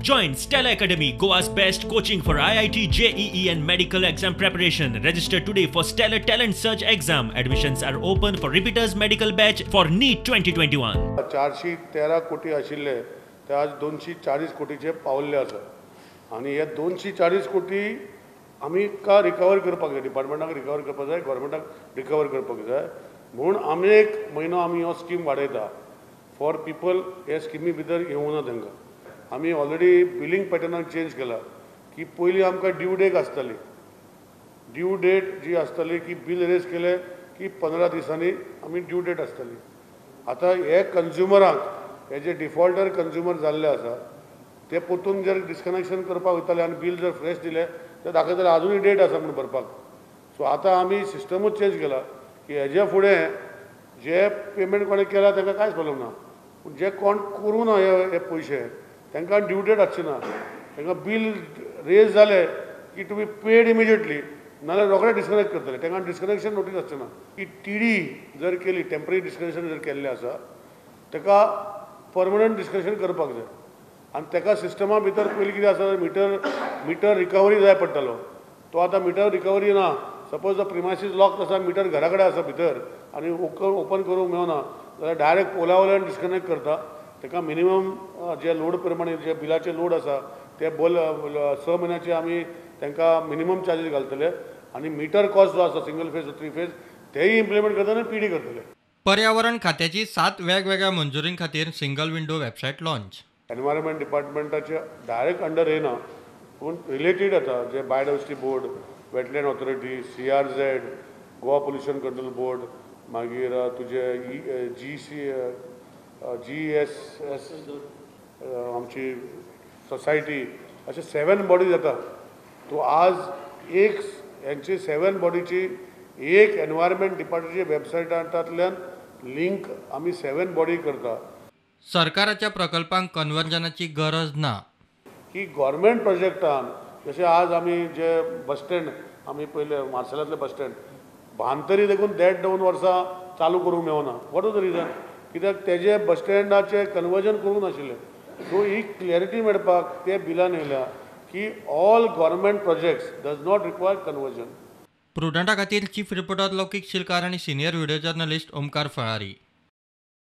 Join Stella Academy, Goa's best coaching for IIT, JEE and medical exam preparation. Register today for Stellar Talent Search exam. Admissions are open for repeaters medical batch for NEET 2021. 413 कोटी आशिल्ले ते आज 240 कोटीचे पावल्ले आसा आनी हे 240 कोटी आमी का रिकवर करपाक जाय, डिपार्टमेंटाक रिकवर करपाक जाय, गव्हर्मेंटाक रिकवर करपाक जाय म्हूण आमी एक म्हयनो आमी हो स्कीम वाडयता फॉर पीपल. हे स्किमी भितर येवना तांकां. आमी ऑलरेडी बिलिंग पॅटर्नाक चेंज केला की पयलीं आमकां ड्यू डेट आसताली. ड्यू डेट जी आसताली की बील रेज केले की 15 दिसांनी आमी ड्यू डेट आसताली. आतां हे कन्ज्युमराक हे जे डिफॉल्टर कन्ज्युमर जाल्ले आसा ते परतून जर डिस्कनेक्शन करपाक वयताले आनी बील जर फ्रेश दिले ते दाखयताले आजुनूय डेट आसा म्हणून भरपाक. सो आतां आमी सिस्टमूच चेंज केला की हेजे फुडें जे पेमेंट कोणें केला ताका कांयच प्रॉब्लम ना. पूण जे कोण करूं ना हे पयशे तांकां ड्यू डेट आसची ना. तांकां बील रेज जालें की टू बी पेड इमिजिएटली, नाजाल्यार रोखडें डिस्कनेक्ट करतले. तांकां डिस्कनेक्शन नोटीस आसची ना. की टीडी जर केली, टेम्पररी डिस्कनेक्शन जर केल्लें आसा ताका परमनंट डिस्कनेक्शन करपाक जाय. आनी ताका सिस्टमा भितर पयलीं कितें आसा, मिटर रिकवरी जाय पडटालो. तो आतां मिटर रिकवरी ना. सपोज द प्रिमायसीस लॉक आसा, मिटर घरा कडेन आसा भितर आनी ओपन करूंक मेळना जाल्यार डायरेक्ट पोला वयल्यान डिस्कनेक्ट करता. ताका मिनिमम जे लोड प्रमाणे जे बिलाचे लोड आसा ते 6 म्हयन्याचे आमी तांकां मिनिमम चार्जीस घालतले आनी मिटर कॉस्ट जो आसा सिंगल फेज 3 फेज तेय इम्प्लिमेंट करतना पीडी करतले. पर्यावरण खात्याची 7 वेगवेगळ्या मंजुरीं खातीर single window website launch. Environment डिपार्टमेंटाचे डायरेक्ट अंडर येना पूण रिलेटेड आतां जे biodiversity board, wetland authority, CRZ, Goa pollution control board, मागीर तुजे GSS आमची सोसायटी, अशे 7 बॉडीज येता. तो आज एक हेंची 7 बॉडीची एक एनवायरमेंट डिपार्टमेंटाची वेबसायटांतल्यान लिंक आमी 7 बॉडी करता. सरकाराच्या प्रकल्पांक कन्वर्जनाची गरज ना. की गव्हर्मेंट प्रोजेक्टान जशें आज आमी जे बस स्टँड आमी पयले मार्सेलांतले बस स्टँड भांतरी देखून 1.5-2 वर्सां चालू करूंक मेळना. What is the region? कित्याक तेजे बस स्टँडाचें कन्वर्जन करूंक नाशिल्लें. सो ही क्लॅरिटी मेळपाक ते बिलान येयल्या की all government projects does not require conversion. प्रुडंटा खातीर चीफ रिपोर्टर लौकीक शिलकार आनी senior video journalist Omkar Phalari.